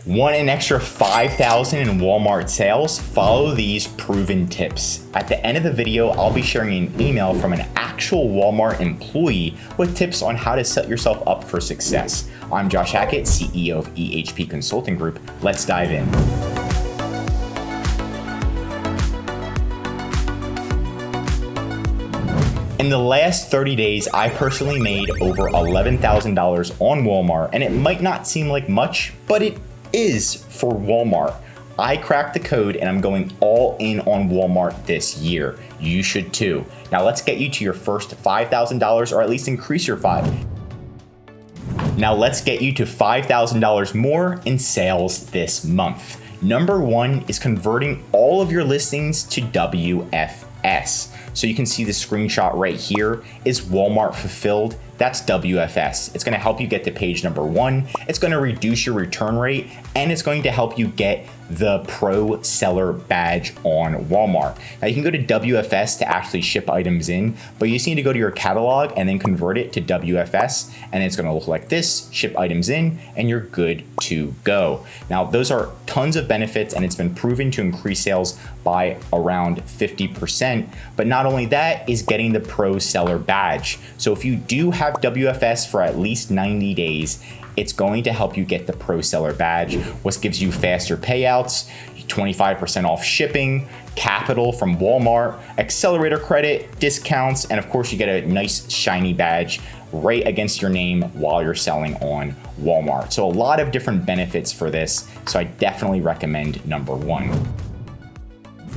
Want an extra $5,000 in Walmart sales? Follow these proven tips. At the end of the video, I'll be sharing an email from an actual Walmart employee with tips on how to set yourself up for success. I'm Josh Hackett, CEO of EHP Consulting Group. Let's dive in. In the last 30 days, I personally made over $11,000 on Walmart, and it might not seem like much, but it is for Walmart. I cracked the code and I'm going all in on Walmart this year. You should too. Now let's get you to your first $5,000, or at least increase your Now let's get you to $5,000 more in sales this month. Number one is converting all of your listings to WFS. So you can see the screenshot right here is Walmart fulfilled. That's WFS. It's going to help you get to page number one. It's going to reduce your return rate, and it's going to help you get the pro seller badge on Walmart. Now you can go to WFS to actually ship items in, but you just need to go to your catalog and then convert it to WFS, and it's going to look like this, ship items in, and you're good to go. Now those are tons of benefits, and it's been proven to increase sales by around 50%. But not only that, is getting the pro seller badge. So if you do have WFS for at least 90 days, it's going to help you get the pro seller badge, which gives you faster payouts, 25% off shipping, capital from Walmart, accelerator credit, discounts, and of course you get a nice shiny badge right against your name while you're selling on Walmart. So a lot of different benefits for this. So I definitely recommend number one.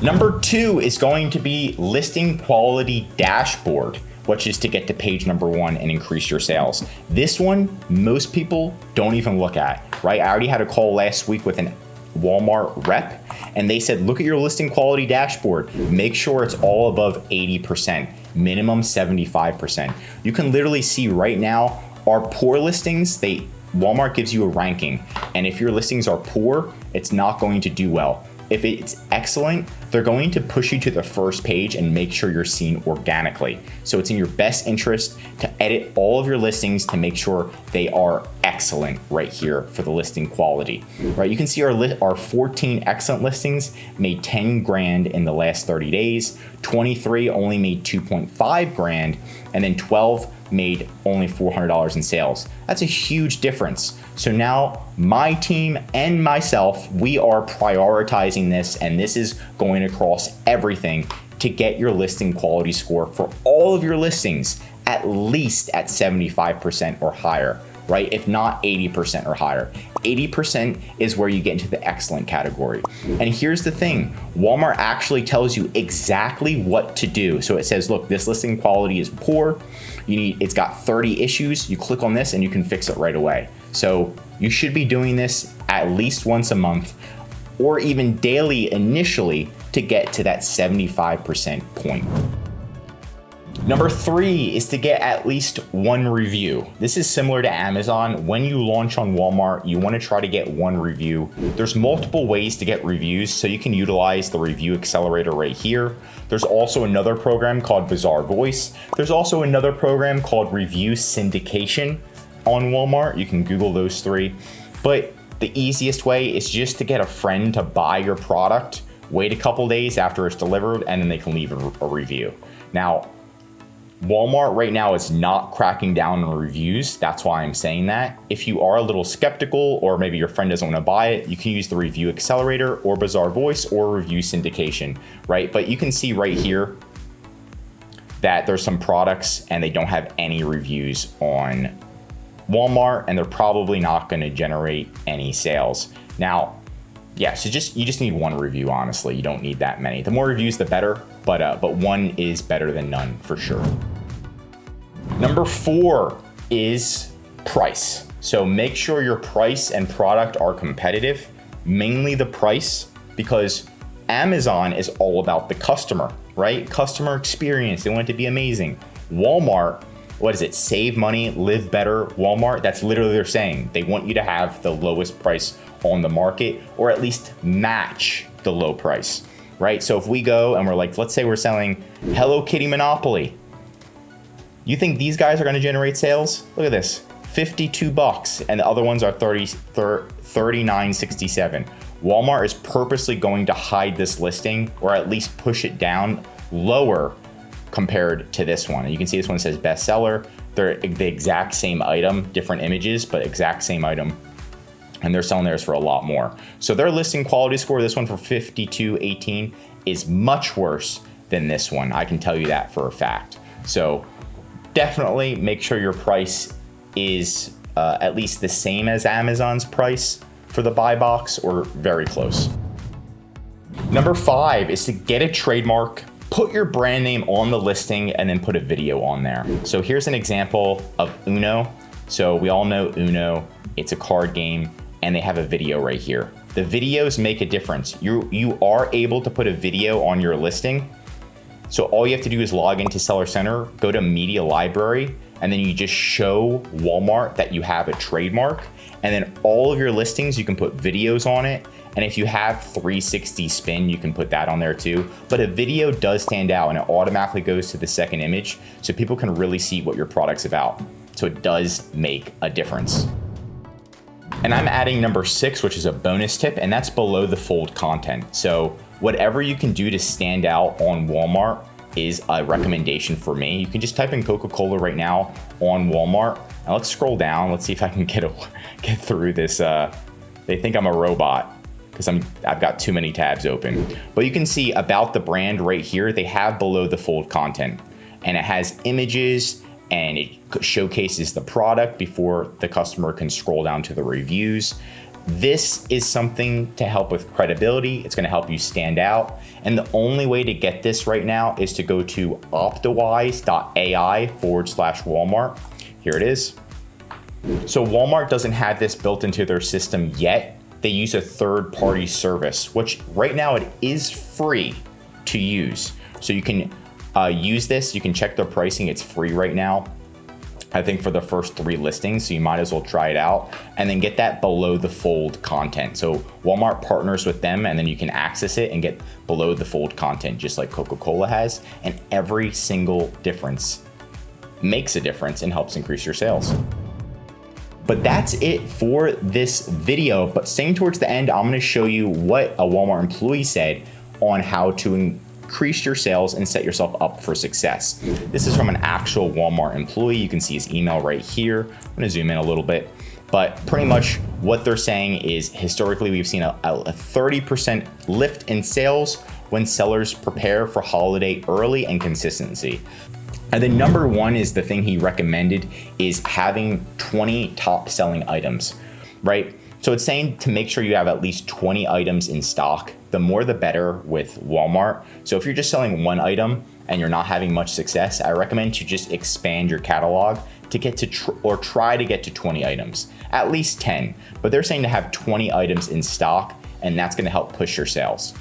Number two is going to be listing quality dashboard, which is to get to page number one and increase your sales. This one, most people don't even look at, right? I already had a call last week with an Walmart rep, and they said, look at your listing quality dashboard. Make sure it's all above 80%, minimum 75%. You can literally see right now, our poor listings, Walmart gives you a ranking. And if your listings are poor, it's not going to do well. If it's excellent, they're going to push you to the first page and make sure you're seen organically. So it's in your best interest to edit all of your listings to make sure they are excellent right here for the listing quality, right? You can see our 14 excellent listings made 10 grand in the last 30 days, 23 only made 2.5 grand, and then 12 made only $400 in sales. That's a huge difference. So now my team and myself, we are prioritizing this, and this is going across everything to get your listing quality score for all of your listings at least at 75% or higher, right? If not 80% or higher. 80% is where you get into the excellent category. And here's the thing, Walmart actually tells you exactly what to do. So it says, look, this listing quality is poor. It's got 30 issues. You click on this and you can fix it right away. So you should be doing this at least once a month or even daily initially to get to that 75% point. Number three is to get at least one review. This is similar to Amazon. When you launch on Walmart, you want to try to get one review. There's multiple ways to get reviews, so you can utilize the review accelerator right here. There's also another program called Bazaar Voice. There's also another program called Review Syndication on Walmart. You can Google those three. But the easiest way is just to get a friend to buy your product, wait a couple days after it's delivered, and then they can leave a review. Now, Walmart right now is not cracking down on reviews. That's why I'm saying that. If you are a little skeptical, or maybe your friend doesn't want to buy it, you can use the Review Accelerator or Bazaar Voice or Review Syndication, right? But you can see right here that there's some products and they don't have any reviews on Walmart, and they're probably not going to generate any sales. Now, yeah, so you just need one review, honestly. You don't need that many. The more reviews, the better, but one is better than none for sure. Number four is price. So make sure your price and product are competitive, mainly the price, because Amazon is all about the customer, right? Customer experience, they want it to be amazing. Walmart, what is it? Save money, live better. Walmart, that's literally what they're saying. They want you to have the lowest price on the market, or at least match the low price, right? So if we go and we're like, let's say we're selling Hello Kitty Monopoly. You think these guys are going to generate sales? Look at this, $52, and the other ones are $39.67. Walmart is purposely going to hide this listing, or at least push it down lower compared to this one. And you can see this one says bestseller. They're the exact same item, different images, but exact same item. And they're selling theirs for a lot more. So their listing quality score, this one for 52.18, is much worse than this one. I can tell you that for a fact. So definitely make sure your price is at least the same as Amazon's price for the buy box, or very close. Number 5 is to get a trademark, put your brand name on the listing, and then put a video on there. So here's an example of Uno. So we all know Uno, it's a card game, and they have a video right here. The videos make a difference. You are able to put a video on your listing. So all you have to do is log into Seller Center, go to Media Library, and then you just show Walmart that you have a trademark. And then all of your listings, you can put videos on it. And if you have 360 spin, you can put that on there too. But a video does stand out, and it automatically goes to the second image, so people can really see what your product's about. So it does make a difference. And I'm adding number 6, which is a bonus tip, and that's below the fold content. So whatever you can do to stand out on Walmart is a recommendation for me. You can just type in Coca-Cola right now on Walmart. Now let's scroll down. Let's see if I can get through this. They think I'm a robot because I've got too many tabs open. But you can see about the brand right here. They have below the fold content, and it has images, and it showcases the product before the customer can scroll down to the reviews. This is something to help with credibility. It's gonna help you stand out. And the only way to get this right now is to go to optimize.ai/Walmart. Here it is. So Walmart doesn't have this built into their system yet. They use a third-party service, which right now it is free to use. So you can use this, you can check their pricing, it's free right now. I think for the first 3 listings, so you might as well try it out and then get that below the fold content. So Walmart partners with them, and then you can access it and get below the fold content just like Coca-Cola has. And every single difference makes a difference and helps increase your sales. But that's it for this video. But staying towards the end, I'm gonna show you what a Walmart employee said on how to increase your sales and set yourself up for success. This is from an actual Walmart employee. You can see his email right here. I'm gonna zoom in a little bit, but pretty much what they're saying is historically we've seen a 30% lift in sales when sellers prepare for holiday early and consistency. And then number 1 is the thing he recommended is having 20 top selling items, right? So it's saying to make sure you have at least 20 items in stock. The more the better with Walmart. So if you're just selling 1 item and you're not having much success, I recommend to just expand your catalog to get to try to get to 20 items, at least 10. But they're saying to have 20 items in stock, and that's gonna help push your sales.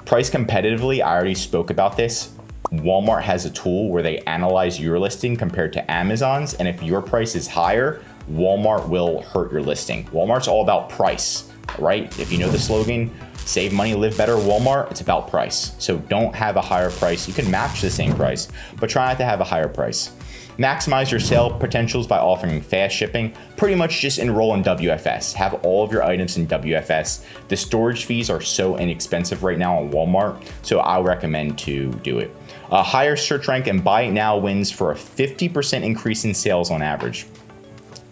Price competitively, I already spoke about this. Walmart has a tool where they analyze your listing compared to Amazon's, and if your price is higher, Walmart will hurt your listing. Walmart's all about price, right? If you know the slogan, save money, live better, Walmart, it's about price. So don't have a higher price. You can match the same price, but try not to have a higher price. Maximize your sale potentials by offering fast shipping. Pretty much just enroll in WFS. Have all of your items in WFS. The storage fees are so inexpensive right now on Walmart, so I recommend to do it. A higher search rank and buy it now wins for a 50% increase in sales on average.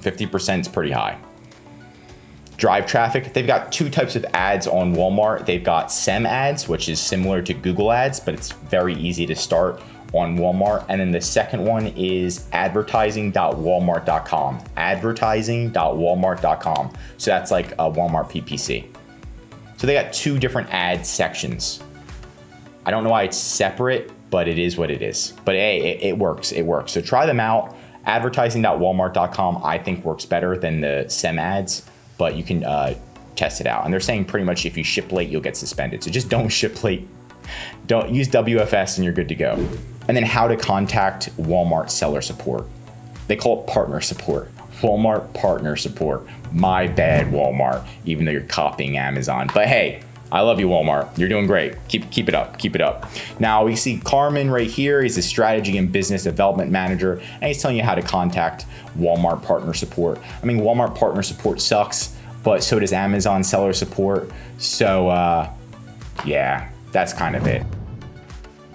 50% is pretty high. Drive traffic. They've got 2 types of ads on Walmart. They've got SEM ads, which is similar to Google ads, but it's very easy to start on Walmart. And then the second one is advertising.walmart.com. Advertising.walmart.com. So that's like a Walmart PPC. So they got 2 different ad sections. I don't know why it's separate, but it is what it is. But hey, it works. It works. So try them out. Advertising.walmart.com I think works better than the SEM ads, but you can test it out. And they're saying pretty much if you ship late, you'll get suspended. So just don't ship late. Don't use WFS and you're good to go. And then how to contact Walmart seller support. They call it partner support. Walmart partner support. My bad, Walmart, even though you're copying Amazon. But hey, I love you, Walmart. You're doing great. Keep it up. Keep it up. Now we see Carmen right here. He's a strategy and business development manager, and he's telling you how to contact Walmart partner support. I mean, Walmart partner support sucks, but so does Amazon seller support. So yeah, that's kind of it.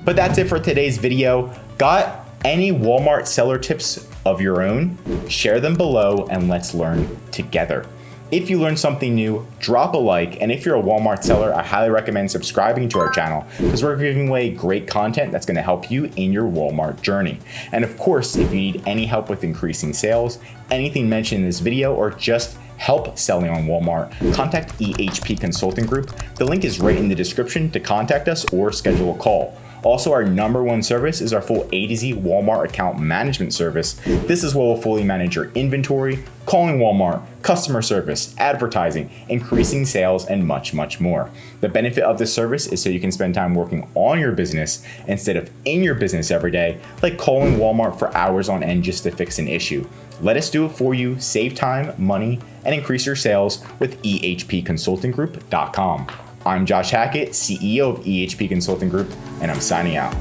But that's it for today's video. Got any Walmart seller tips of your own? Share them below and let's learn together. If you learned something new, drop a like, and if you're a Walmart seller, I highly recommend subscribing to our channel because we're giving away great content that's going to help you in your Walmart journey. And of course, if you need any help with increasing sales, anything mentioned in this video, or just help selling on Walmart, contact EHP Consulting Group. The link is right in the description to contact us or schedule a call. Also, our #1 service is our full A to Z Walmart account management service. This is where we'll fully manage your inventory, calling Walmart, customer service, advertising, increasing sales, and much, much more. The benefit of this service is so you can spend time working on your business instead of in your business every day, like calling Walmart for hours on end just to fix an issue. Let us do it for you, save time, money, and increase your sales with ehpconsultinggroup.com. I'm Josh Hackett, CEO of EHP Consulting Group, and I'm signing out.